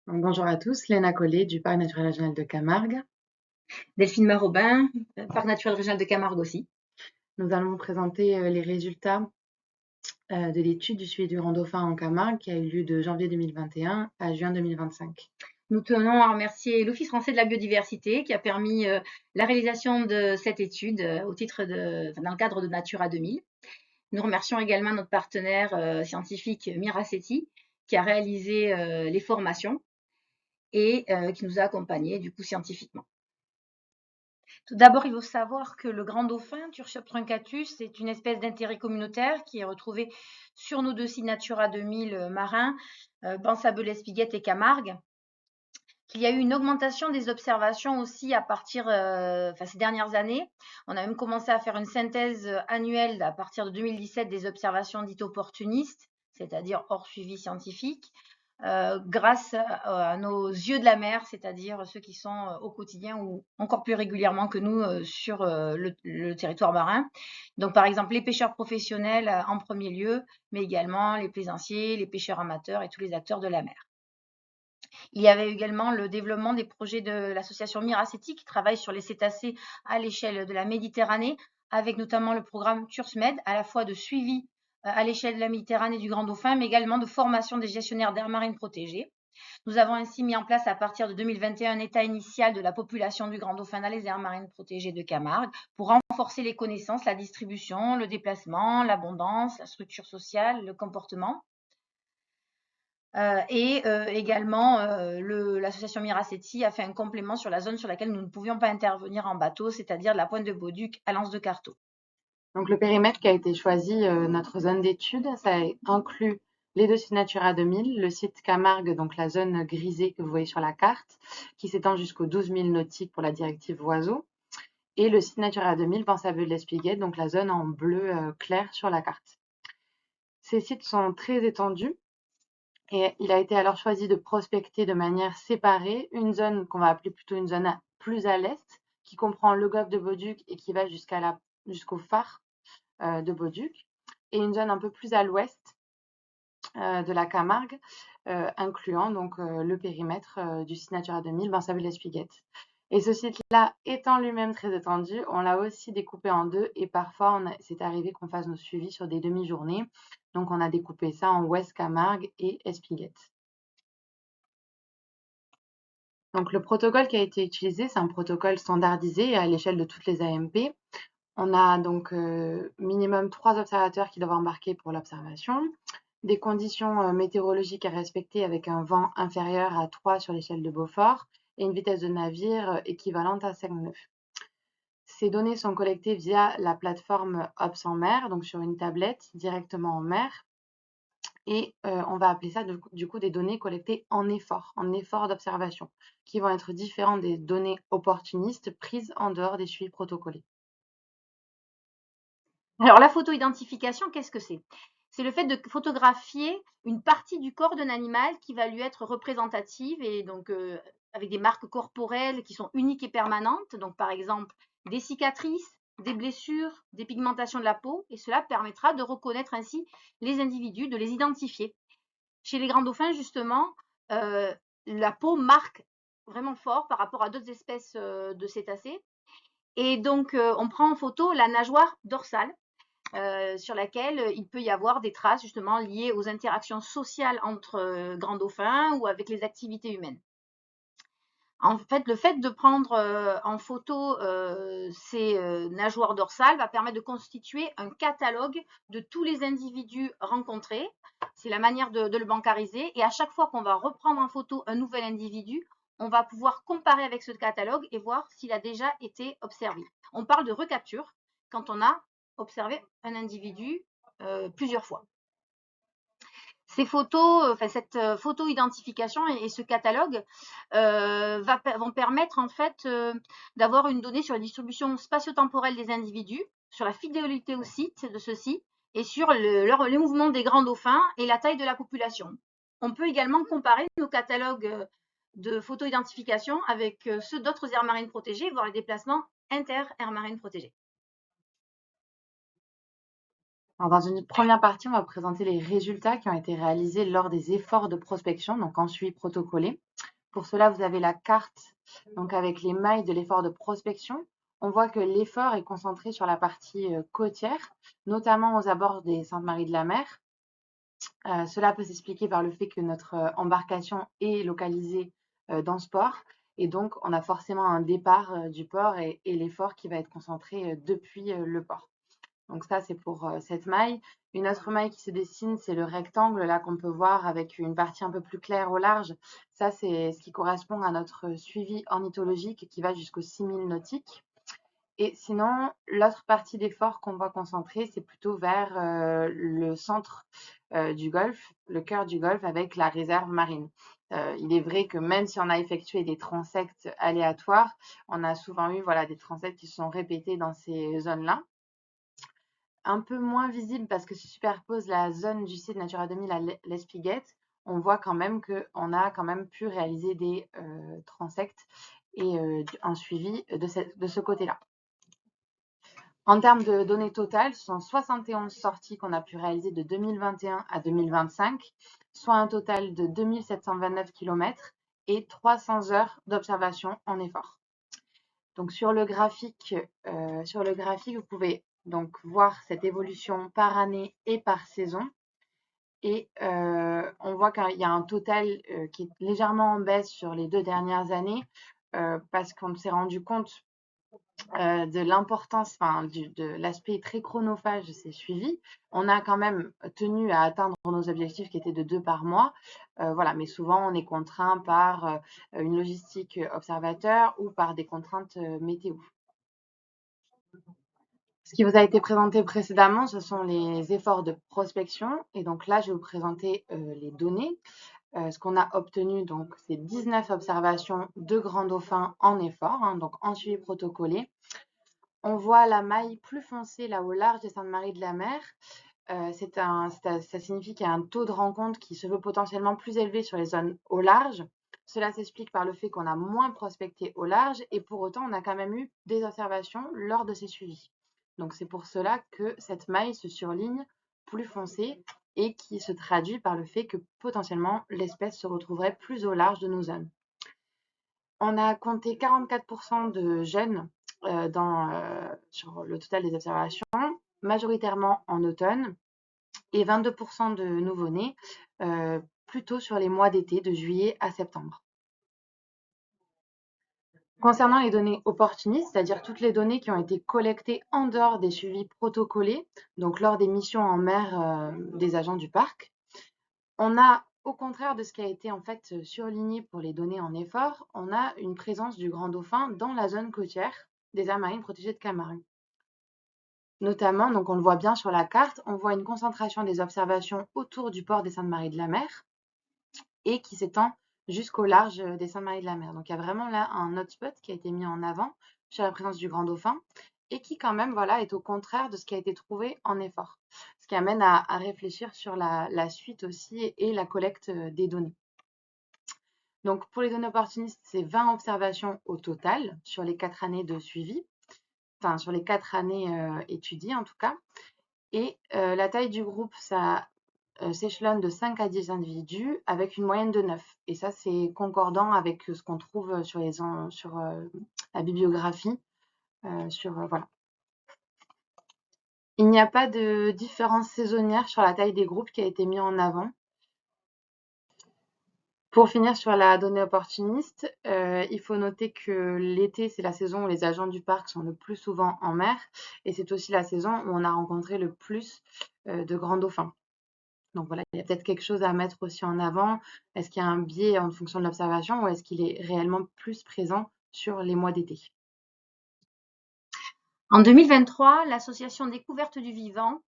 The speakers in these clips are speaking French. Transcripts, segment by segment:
Donc, bonjour à tous, Léna Collet du Parc naturel régional de Camargue. Delphine Marobin, Parc naturel régional de Camargue aussi. Nous allons vous présenter les résultats de l'étude du suivi du Grand Dauphin en Camargue qui a eu lieu de janvier 2021 à juin 2025. Nous tenons à remercier l'Office français de la biodiversité qui a permis la réalisation de cette étude dans le cadre de Natura 2000. Nous remercions également notre partenaire scientifique Miracetti qui a réalisé les formations et qui nous a accompagnés du coup scientifiquement. Tout d'abord, il faut savoir que le grand dauphin, Tursiops truncatus, est une espèce d'intérêt communautaire qui est retrouvée sur nos deux sites Natura 2000 marins, Bansable-Espiguette et Camargue. Il y a eu une augmentation des observations aussi à partir ces dernières années. On a même commencé à faire une synthèse annuelle à partir de 2017 des observations dites opportunistes, c'est-à-dire hors suivi scientifique, grâce à nos yeux de la mer, c'est-à-dire ceux qui sont au quotidien ou encore plus régulièrement que nous sur le territoire marin. Donc par exemple les pêcheurs professionnels en premier lieu, mais également les plaisanciers, les pêcheurs amateurs et tous les acteurs de la mer. Il y avait également le développement des projets de l'association Miracetti qui travaille sur les cétacés à l'échelle de la Méditerranée, avec notamment le programme TURSMED, à la fois de suivi à l'échelle de la Méditerranée du Grand Dauphin, mais également de formation des gestionnaires d'aires marines protégées. Nous avons ainsi mis en place à partir de 2021 un état initial de la population du Grand Dauphin dans les aires marines protégées de Camargue pour renforcer les connaissances, la distribution, le déplacement, l'abondance, la structure sociale, le comportement. Également, l'association Miracetti a fait un complément sur la zone sur laquelle nous ne pouvions pas intervenir en bateau, c'est-à-dire de la pointe de Bauduc à l'Anse de Carteau. Donc, le périmètre qui a été choisi, notre zone d'étude, ça inclut les deux sites Natura 2000, le site Camargue, donc la zone grisée que vous voyez sur la carte, qui s'étend jusqu'aux 12 milles nautiques pour la directive oiseaux, et le site Natura 2000, Bansable-Espiguette, donc la zone en bleu clair sur la carte. Ces sites sont très étendus. Et il a été alors choisi de prospecter de manière séparée une zone qu'on va appeler plutôt une zone plus à l'est, qui comprend le golfe de Bauduc et qui va jusqu'au phare de Bauduc, et une zone un peu plus à l'ouest de la Camargue, incluant donc le périmètre du site Natura 2000, Bansable-Espiguette. Et ce site-là étant lui-même très étendu, on l'a aussi découpé en deux et parfois c'est arrivé qu'on fasse nos suivis sur des demi-journées. Donc on a découpé ça en Ouest Camargue et Espiguette. Donc le protocole qui a été utilisé, c'est un protocole standardisé à l'échelle de toutes les AMP. On a donc minimum 3 observateurs qui doivent embarquer pour l'observation, des conditions météorologiques à respecter avec un vent inférieur à 3 sur l'échelle de Beaufort et une vitesse de navire équivalente à 5 nœuds. Ces données sont collectées via la plateforme Ops en mer, donc sur une tablette directement en mer. Et on va appeler ça du coup des données collectées en effort d'observation, qui vont être différentes des données opportunistes prises en dehors des suivis protocolés. Alors la photo-identification, qu'est-ce que c'est? C'est le fait de photographier une partie du corps d'un animal qui va lui être représentative et donc avec des marques corporelles qui sont uniques et permanentes. Donc par exemple des cicatrices, des blessures, des pigmentations de la peau, et cela permettra de reconnaître ainsi les individus, de les identifier. Chez les grands dauphins, justement, la peau marque vraiment fort par rapport à d'autres espèces de cétacés. Et donc, on prend en photo la nageoire dorsale, sur laquelle il peut y avoir des traces justement liées aux interactions sociales entre grands dauphins ou avec les activités humaines. En fait, le fait de prendre en photo ces nageoires dorsales va permettre de constituer un catalogue de tous les individus rencontrés. C'est la manière de le bancariser. Et à chaque fois qu'on va reprendre en photo un nouvel individu, on va pouvoir comparer avec ce catalogue et voir s'il a déjà été observé. On parle de recapture quand on a observé un individu plusieurs fois. Ces photos, cette photo-identification et ce catalogue vont permettre en fait d'avoir une donnée sur la distribution spatio-temporelle des individus, sur la fidélité au site de ceux-ci et sur les mouvements des grands dauphins et la taille de la population. On peut également comparer nos catalogues de photo-identification avec ceux d'autres aires marines protégées, voire les déplacements inter-aires marines protégées. Alors, dans une première partie, on va présenter les résultats qui ont été réalisés lors des efforts de prospection, donc en suivi protocolé. Pour cela, vous avez la carte donc avec les mailles de l'effort de prospection. On voit que l'effort est concentré sur la partie côtière, notamment aux abords des Saintes-Maries-de-la-Mer. Cela peut s'expliquer par le fait que notre embarcation est localisée dans ce port et donc on a forcément un départ du port et l'effort qui va être concentré depuis le port. Donc ça, c'est pour cette maille. Une autre maille qui se dessine, c'est le rectangle là qu'on peut voir avec une partie un peu plus claire au large. Ça, c'est ce qui correspond à notre suivi ornithologique qui va jusqu'aux 6000 nautiques. Et sinon, l'autre partie d'effort qu'on va concentrer, c'est plutôt vers le centre du golfe, le cœur du golfe avec la réserve marine. Il est vrai que même si on a effectué des transects aléatoires, on a souvent eu voilà, des transects qui se sont répétés dans ces zones-là. Un peu moins visible parce que se superpose la zone du site Natura 2000 à l'Espiguette, on voit quand même qu'on a quand même pu réaliser des transects et un suivi de ce côté-là. En termes de données totales, ce sont 71 sorties qu'on a pu réaliser de 2021 à 2025, soit un total de 2729 km et 300 heures d'observation en effort. Donc sur le graphique, vous pouvez donc voir cette évolution par année et par saison. Et on voit qu'il y a un total qui est légèrement en baisse sur les 2 dernières années parce qu'on s'est rendu compte de l'importance, enfin, de l'aspect très chronophage de ces suivis. On a quand même tenu à atteindre nos objectifs qui étaient de 2 par mois. Voilà, mais souvent on est contraint par une logistique observateur ou par des contraintes météo. Ce qui vous a été présenté précédemment, ce sont les efforts de prospection. Et donc là, je vais vous présenter les données. Ce qu'on a obtenu, donc, c'est 19 observations de grands dauphins en effort, hein, donc en suivi protocolé. On voit la maille plus foncée là au large des Saintes-Maries-de-la-Mer. Ça signifie qu'il y a un taux de rencontre qui se veut potentiellement plus élevé sur les zones au large. Cela s'explique par le fait qu'on a moins prospecté au large et pour autant, on a quand même eu des observations lors de ces suivis. Donc c'est pour cela que cette maille se surligne plus foncée et qui se traduit par le fait que potentiellement l'espèce se retrouverait plus au large de nos zones. On a compté 44% de jeunes sur le total des observations, majoritairement en automne, et 22% de nouveau-nés plutôt sur les mois d'été, de juillet à septembre. Concernant les données opportunistes, c'est-à-dire toutes les données qui ont été collectées en dehors des suivis protocolés, donc lors des missions en mer des agents du parc, on a, au contraire de ce qui a été en fait surligné pour les données en effort, on a une présence du grand dauphin dans la zone côtière des aires marines protégées de Camargue. Notamment, donc on le voit bien sur la carte, on voit une concentration des observations autour du port des Saintes-Maries-de-la-Mer et qui s'étend jusqu'au large des Saintes-Maries-de-la-Mer. Donc il y a vraiment là un hotspot qui a été mis en avant sur la présence du grand dauphin et qui quand même voilà, est au contraire de ce qui a été trouvé en effort. Ce qui amène à réfléchir sur la suite aussi et la collecte des données. Donc pour les données opportunistes, c'est 20 observations au total sur les 4 années de suivi, enfin sur les 4 années étudiées en tout cas. Et la taille du groupe, ça s'échelonne de 5 à 10 individus avec une moyenne de 9. Et ça, c'est concordant avec ce qu'on trouve sur la bibliographie. Voilà. Il n'y a pas de différence saisonnière sur la taille des groupes qui a été mis en avant. Pour finir sur la donnée opportuniste, il faut noter que l'été, c'est la saison où les agents du parc sont le plus souvent en mer et c'est aussi la saison où on a rencontré le plus de grands dauphins. Donc voilà, il y a peut-être quelque chose à mettre aussi en avant. Est-ce qu'il y a un biais en fonction de l'observation ou est-ce qu'il est réellement plus présent sur les mois d'été? En 2023, l'association Découverte du Vivant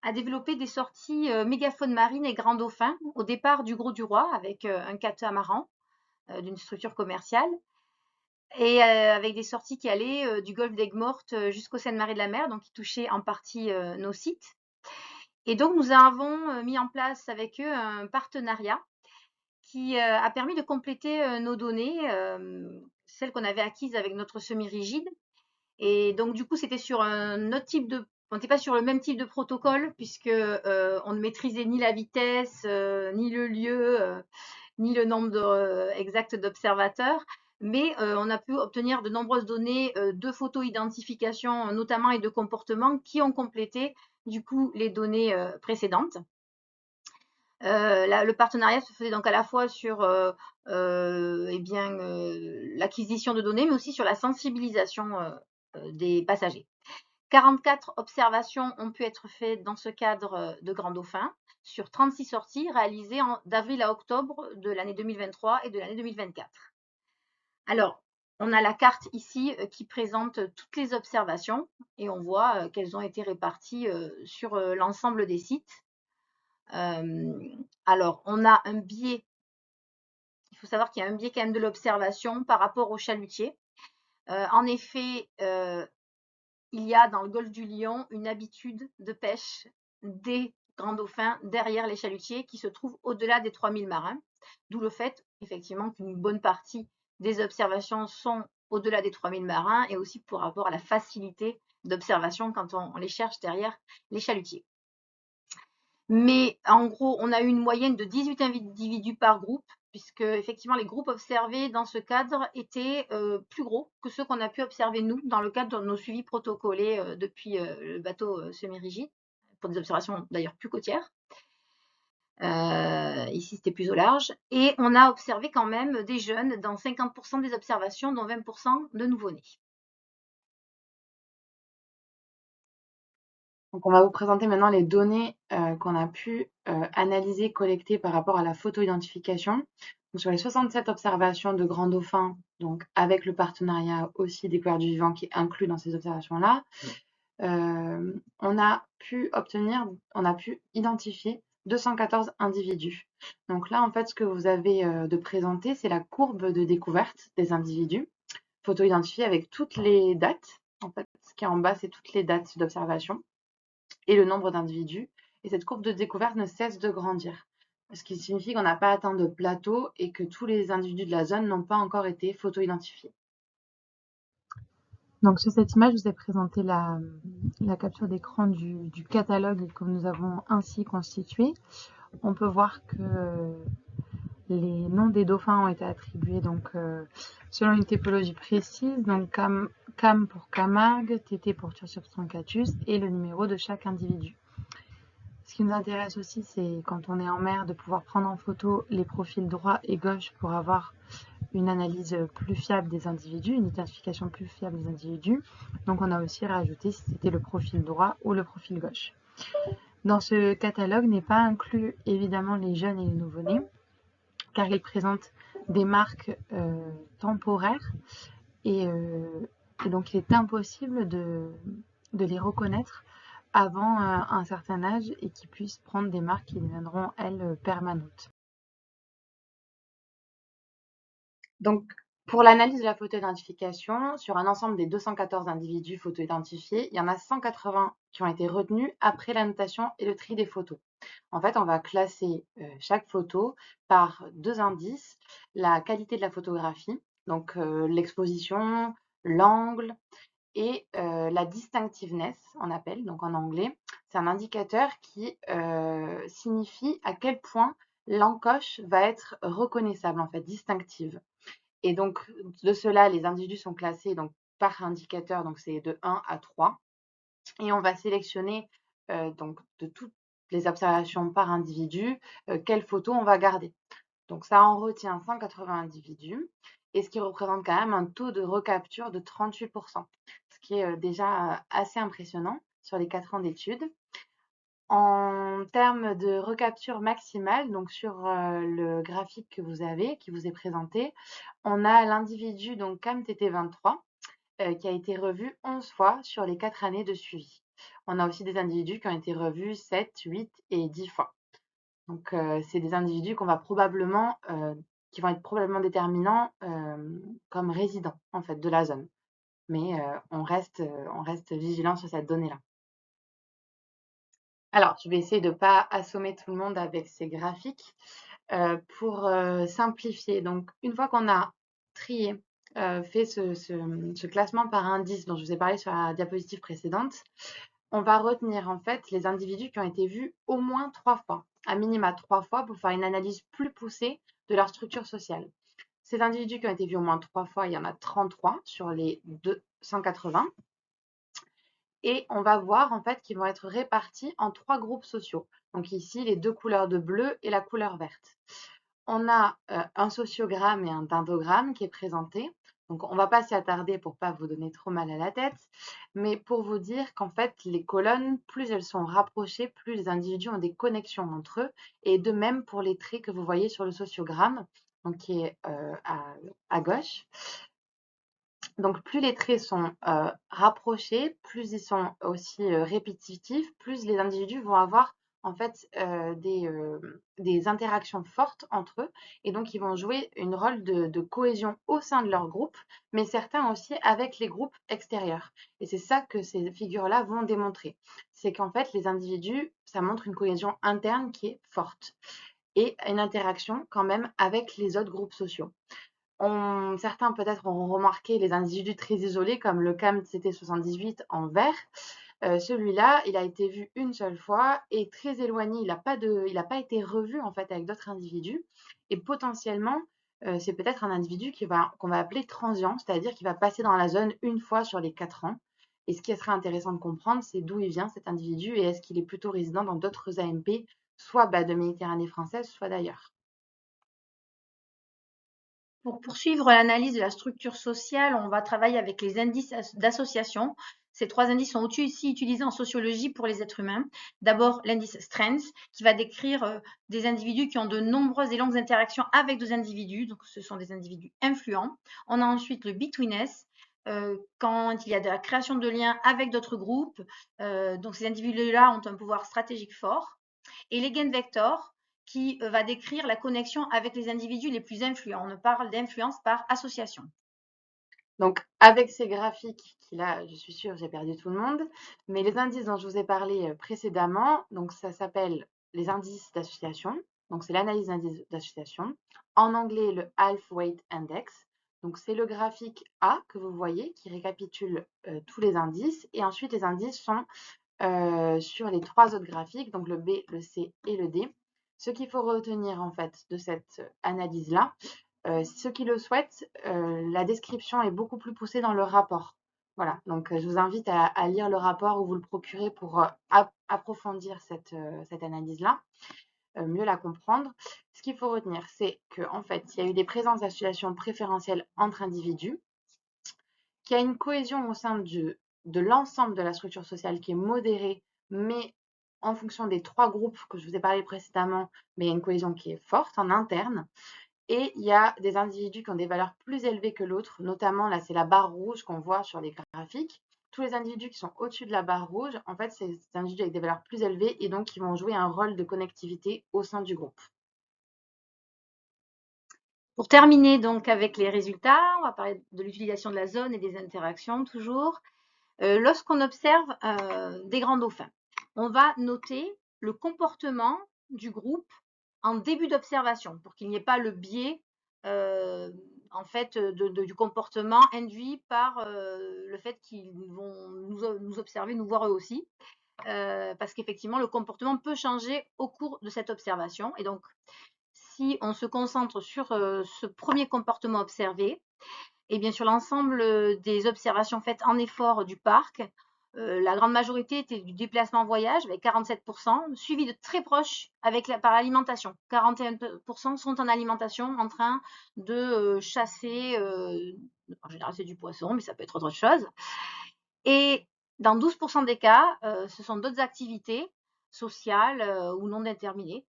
a développé des sorties mégafaune marine et grand dauphin au départ du Gros du Roi avec un catamaran d'une structure commerciale et avec des sorties qui allaient du golfe d'Aigues-Mortes jusqu'aux Seine-Marie-de-la-Mer, donc qui touchaient en partie nos sites. Et donc nous avons mis en place avec eux un partenariat qui a permis de compléter nos données, celles qu'on avait acquises avec notre semi-rigide. Et donc du coup, c'était sur un autre type de on n'était pas sur le même type de protocole puisque on ne maîtrisait ni la vitesse, ni le lieu, ni le nombre exact d'observateurs. Mais on a pu obtenir de nombreuses données de photo-identification notamment et de comportement qui ont complété du coup les données précédentes. Le partenariat se faisait donc à la fois sur l'acquisition de données, mais aussi sur la sensibilisation des passagers. 44 observations ont pu être faites dans ce cadre de Grand Dauphin sur 36 sorties réalisées d'avril à octobre de l'année 2023 et de l'année 2024. Alors, on a la carte ici qui présente toutes les observations et on voit qu'elles ont été réparties sur l'ensemble des sites. Alors, on a un biais, il faut savoir qu'il y a un biais quand même de l'observation par rapport aux chalutiers. En effet, il y a dans le golfe du Lion une habitude de pêche des grands dauphins derrière les chalutiers qui se trouvent au-delà des 3000 marins, d'où le fait effectivement qu'une bonne partie des observations sont au-delà des 3000 marins et aussi par rapport à la facilité d'observation quand on les cherche derrière les chalutiers. Mais en gros, on a eu une moyenne de 18 individus par groupe, puisque effectivement les groupes observés dans ce cadre étaient plus gros que ceux qu'on a pu observer nous dans le cadre de nos suivis protocolés depuis le bateau semi-rigide, pour des observations d'ailleurs plus côtières. Ici, c'était plus au large. Et on a observé quand même des jeunes dans 50% des observations, dont 20% de nouveau-nés. Donc, on va vous présenter maintenant les données qu'on a pu analyser, collecter par rapport à la photo-identification. Donc, sur les 67 observations de grands dauphins, donc avec le partenariat aussi Découverte du vivant qui est inclus dans ces observations-là, on a pu identifier 214 individus. Donc là, en fait, ce que vous avez de présenter, c'est la courbe de découverte des individus, photo-identifiés avec toutes les dates. En fait, ce qui est en bas, c'est toutes les dates d'observation et le nombre d'individus. Et cette courbe de découverte ne cesse de grandir, ce qui signifie qu'on n'a pas atteint de plateau et que tous les individus de la zone n'ont pas encore été photo-identifiés. Donc sur cette image, je vous ai présenté la capture d'écran du catalogue que nous avons ainsi constitué. On peut voir que les noms des dauphins ont été attribués donc selon une typologie précise, donc Cam pour Camargue, TT pour Tursiops truncatus et le numéro de chaque individu. Ce qui nous intéresse aussi, c'est quand on est en mer de pouvoir prendre en photo les profils droit et gauche pour avoir une analyse plus fiable des individus, une identification plus fiable des individus. Donc on a aussi rajouté si c'était le profil droit ou le profil gauche. Dans ce catalogue n'est pas inclus évidemment les jeunes et les nouveau-nés, car il présente des marques temporaires et donc il est impossible de les reconnaître avant un certain âge et qui puissent prendre des marques qui deviendront, elles, permanentes. Donc, pour l'analyse de la photo-identification, sur un ensemble des 214 individus photo-identifiés, il y en a 180 qui ont été retenus après l'annotation et le tri des photos. En fait, on va classer chaque photo par deux indices, la qualité de la photographie, donc l'exposition, l'angle, et la distinctiveness, on appelle, donc en anglais. C'est un indicateur qui signifie à quel point l'encoche va être reconnaissable, en fait, distinctive. Et donc, de cela, les individus sont classés donc, par indicateur, donc c'est de 1 à 3. Et on va sélectionner donc, de toutes les observations par individu, quelle photo on va garder. Donc ça en retient 180 individus, et ce qui représente quand même un taux de recapture de 38%, ce qui est déjà assez impressionnant sur les 4 ans d'études. En termes de recapture maximale, donc sur le graphique que vous avez, qui vous est présenté, on a l'individu donc CAMTT23 qui a été revu 11 fois sur les 4 années de suivi. On a aussi des individus qui ont été revus 7, 8 et 10 fois. Donc c'est des individus qui vont être probablement déterminants comme résidents en fait de la zone. Mais on reste vigilant sur cette donnée-là. Alors, je vais essayer de ne pas assommer tout le monde avec ces graphiques pour simplifier. Donc, une fois qu'on a trié, fait ce classement par indice dont je vous ai parlé sur la diapositive précédente, on va retenir en fait les individus qui ont été vus au moins 3 fois, à minima 3 fois pour faire une analyse plus poussée de leur structure sociale. Ces individus qui ont été vus au moins 3 fois, il y en a 33 sur les 280. Et on va voir en fait qu'ils vont être répartis en 3 groupes sociaux. Donc ici, les 2 couleurs de bleu et la couleur verte. On a un sociogramme et un dendrogramme qui est présenté. Donc on ne va pas s'y attarder pour ne pas vous donner trop mal à la tête, mais pour vous dire qu'en fait, les colonnes, plus elles sont rapprochées, plus les individus ont des connexions entre eux. Et de même pour les traits que vous voyez sur le sociogramme, donc qui est à gauche. Donc, plus les traits sont rapprochés, plus ils sont aussi répétitifs, plus les individus vont avoir en fait des interactions fortes entre eux et donc ils vont jouer un rôle de cohésion au sein de leur groupe, mais certains aussi avec les groupes extérieurs. Et c'est ça que ces figures-là vont démontrer. C'est qu'en fait, les individus, ça montre une cohésion interne qui est forte et une interaction quand même avec les autres groupes sociaux. Certains peut-être auront remarqué les individus très isolés comme le CAM CT78 en vert. Celui-là, il a été vu une seule fois et très éloigné. Il n'a pas été revu en fait avec d'autres individus. Et potentiellement, c'est peut-être un individu qu'on va appeler transient, c'est-à-dire qu'il va passer dans la zone une fois sur les 4 ans. Et ce qui serait intéressant de comprendre, c'est d'où il vient cet individu et est-ce qu'il est plutôt résident dans d'autres AMP, soit de Méditerranée française, soit d'ailleurs. Pour poursuivre l'analyse de la structure sociale, on va travailler avec les indices d'association. Ces 3 indices sont aussi utilisés en sociologie pour les êtres humains. D'abord, l'indice Strengths, qui va décrire des individus qui ont de nombreuses et longues interactions avec d'autres individus. Donc, ce sont des individus influents. On a ensuite le Betweenness, quand il y a de la création de liens avec d'autres groupes. Donc, ces individus-là ont un pouvoir stratégique fort. Et l'Eigenvector, qui va décrire la connexion avec les individus les plus influents. On parle d'influence par association. Donc, avec ces graphiques qui là, je suis sûre, j'ai perdu tout le monde, mais les indices dont je vous ai parlé précédemment, donc ça s'appelle les indices d'association, donc c'est l'analyse d'indices d'association. En anglais, le Half Weight Index, donc c'est le graphique A que vous voyez qui récapitule tous les indices, et ensuite les indices sont sur les 3 autres graphiques, donc le B, le C et le D. Ce qu'il faut retenir en fait de cette analyse-là, ceux qui le souhaitent, la description est beaucoup plus poussée dans le rapport. Voilà, donc je vous invite à lire le rapport ou vous le procurer pour approfondir cette analyse-là, mieux la comprendre. Ce qu'il faut retenir, c'est qu'en fait, il y a eu des présences d'associations préférentielles entre individus, qu'il y a une cohésion au sein de l'ensemble de la structure sociale qui est modérée, mais en fonction des 3 groupes que je vous ai parlé précédemment, mais il y a une cohésion qui est forte en interne. Et il y a des individus qui ont des valeurs plus élevées que l'autre, notamment là c'est la barre rouge qu'on voit sur les graphiques. Tous les individus qui sont au-dessus de la barre rouge, en fait c'est des individus avec des valeurs plus élevées et donc qui vont jouer un rôle de connectivité au sein du groupe. Pour terminer donc avec les résultats, on va parler de l'utilisation de la zone et des interactions toujours. Lorsqu'on observe des grands dauphins, on va noter le comportement du groupe en début d'observation pour qu'il n'y ait pas le biais en fait du comportement induit par le fait qu'ils vont nous observer, nous voir eux aussi. Parce qu'effectivement, le comportement peut changer au cours de cette observation. Et donc, si on se concentre sur ce premier comportement observé, et bien sur l'ensemble des observations faites en effort du parc, la grande majorité était du déplacement en voyage avec 47%, suivi de très proche par l'alimentation. 41% sont en alimentation en train de chasser, en général c'est du poisson, mais ça peut être autre chose. Et dans 12% des cas, ce sont d'autres activités sociales ou non déterminées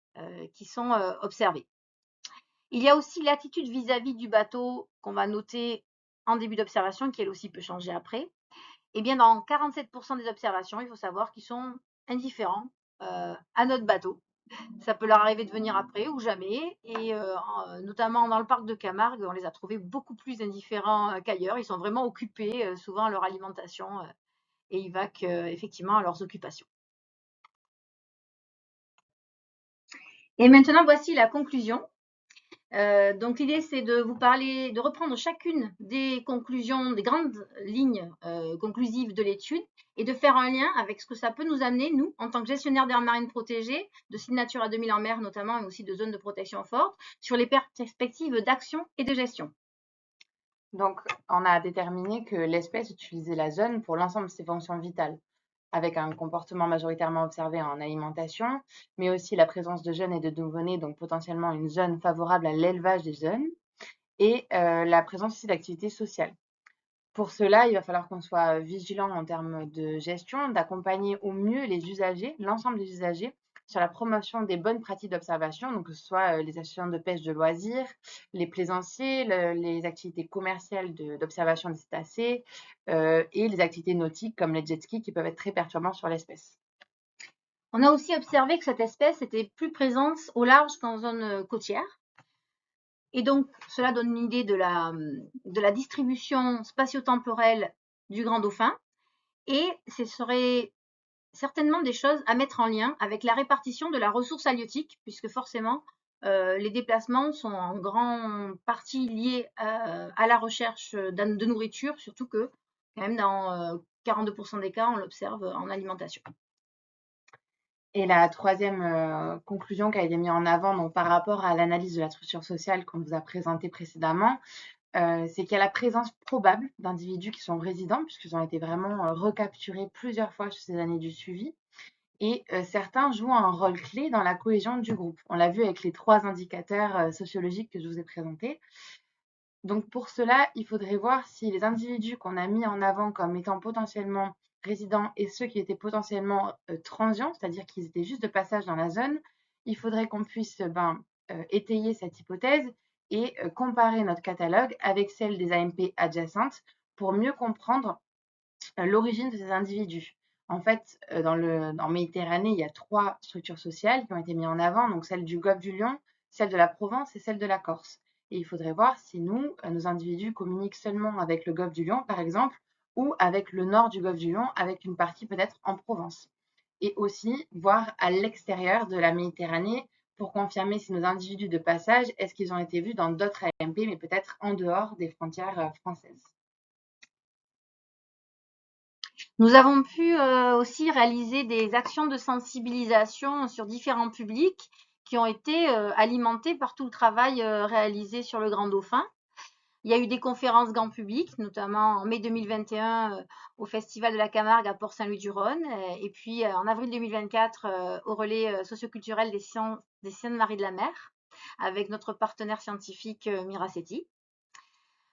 qui sont observées. Il y a aussi l'attitude vis-à-vis du bateau qu'on va noter en début d'observation, qui elle aussi peut changer après. Et bien dans 47% des observations, il faut savoir qu'ils sont indifférents à notre bateau. Ça peut leur arriver de venir après ou jamais. Et notamment dans le parc de Camargue, on les a trouvés beaucoup plus indifférents qu'ailleurs. Ils sont vraiment occupés souvent à leur alimentation et ils vaquent effectivement à leurs occupations. Et maintenant, voici la conclusion. Donc l'idée, c'est de vous parler, de reprendre chacune des conclusions, des grandes lignes conclusives de l'étude et de faire un lien avec ce que ça peut nous amener, nous, en tant que gestionnaires d'aires marines protégées, de sites Natura 2000 en mer notamment, mais aussi de zones de protection forte, sur les perspectives d'action et de gestion. Donc, on a déterminé que l'espèce utilisait la zone pour l'ensemble de ses fonctions vitales, avec un comportement majoritairement observé en alimentation, mais aussi la présence de jeunes et de nouveau-nés, donc potentiellement une zone favorable à l'élevage des jeunes, et la présence aussi d'activités sociales. Pour cela, il va falloir qu'on soit vigilant en termes de gestion, d'accompagner au mieux les usagers, l'ensemble des usagers, sur la promotion des bonnes pratiques d'observation, donc que ce soit les associations de pêche de loisirs, les plaisanciers, les activités commerciales d'observation des cétacés et les activités nautiques comme les jet skis qui peuvent être très perturbants sur l'espèce. On a aussi observé que cette espèce était plus présente au large qu'en zone côtière. Et donc, cela donne une idée de la distribution spatio-temporelle du grand dauphin. Et ce serait certainement des choses à mettre en lien avec la répartition de la ressource halieutique, puisque forcément, les déplacements sont en grande partie liés à la recherche de nourriture, surtout que, quand même, dans 42% des cas, on l'observe en alimentation. Et la troisième conclusion qui a été mise en avant donc, par rapport à l'analyse de la structure sociale qu'on vous a présentée précédemment, c'est qu'il y a la présence probable d'individus qui sont résidents, puisqu'ils ont été vraiment recapturés plusieurs fois sur ces années du suivi. Et certains jouent un rôle clé dans la cohésion du groupe. On l'a vu avec les 3 indicateurs sociologiques que je vous ai présentés. Donc pour cela, il faudrait voir si les individus qu'on a mis en avant comme étant potentiellement résidents et ceux qui étaient potentiellement transients, c'est-à-dire qu'ils étaient juste de passage dans la zone, il faudrait qu'on puisse étayer cette hypothèse et comparer notre catalogue avec celle des AMP adjacentes pour mieux comprendre l'origine de ces individus. En fait, en Méditerranée, il y a 3 structures sociales qui ont été mises en avant, donc celle du Golfe du Lion, celle de la Provence et celle de la Corse. Et il faudrait voir si nous, nos individus communiquent seulement avec le Golfe du Lion, par exemple, ou avec le nord du Golfe du Lion, avec une partie peut-être en Provence. Et aussi voir à l'extérieur de la Méditerranée pour confirmer si nos individus de passage, est-ce qu'ils ont été vus dans d'autres AMP, mais peut-être en dehors des frontières françaises. Nous avons pu aussi réaliser des actions de sensibilisation sur différents publics qui ont été alimentés par tout le travail réalisé sur le Grand Dauphin. Il y a eu des conférences grand public, notamment en mai 2021 au Festival de la Camargue à Port-Saint-Louis-du-Rhône, et puis en avril 2024 au relais socioculturel des Saintes-Maries de la Mer, avec notre partenaire scientifique Miracetti.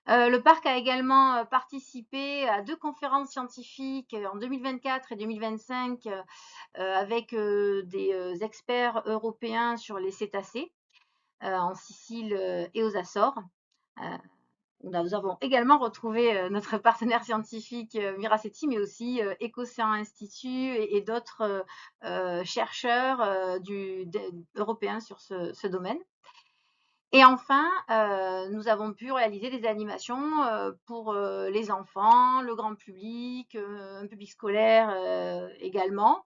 Le parc a également participé à 2 conférences scientifiques en 2024 et 2025 avec des experts européens sur les cétacés en Sicile et aux Açores. Nous avons également retrouvé notre partenaire scientifique Miracetti, mais aussi Écocéan Institut et d'autres chercheurs européens sur ce domaine. Et enfin, nous avons pu réaliser des animations pour les enfants, le grand public, un public scolaire également,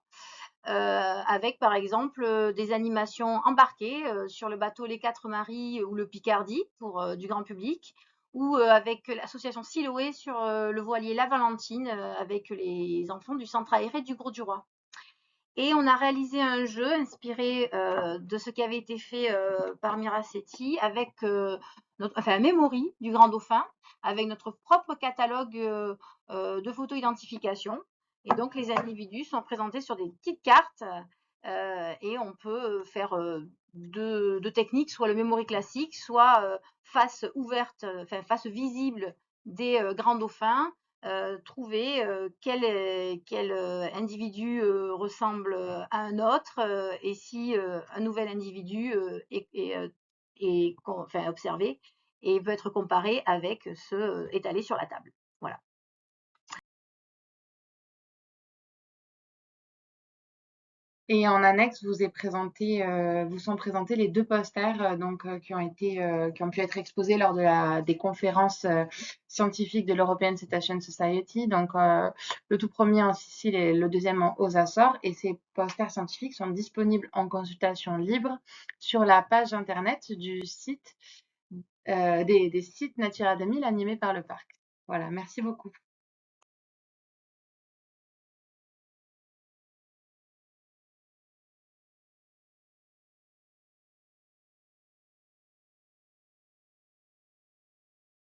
avec par exemple des animations embarquées sur le bateau Les Quatre Maries ou le Picardie pour du grand public, ou avec l'association Siloé sur le voilier La Valentine avec les enfants du centre aéré du Grau-du-Roi. Et on a réalisé un jeu inspiré de ce qui avait été fait par Miracetti avec un memory du Grand Dauphin, avec notre propre catalogue de photo-identification. Et donc les individus sont présentés sur des petites cartes et on peut faire deux techniques, soit le memory classique, soit face ouverte, face visible des grands dauphins, trouver quel individu ressemble à un autre et si un nouvel individu est observé et peut être comparé avec ceux étalés sur la table. Voilà. Et en annexe, vous sont présentés les deux posters qui ont pu être exposés lors des conférences scientifiques de l'European Cetacean Society. Le tout premier en Sicile et le deuxième aux Açores. Et ces posters scientifiques sont disponibles en consultation libre sur la page internet du site des sites Natura 2000 animés par le parc. Voilà, merci beaucoup.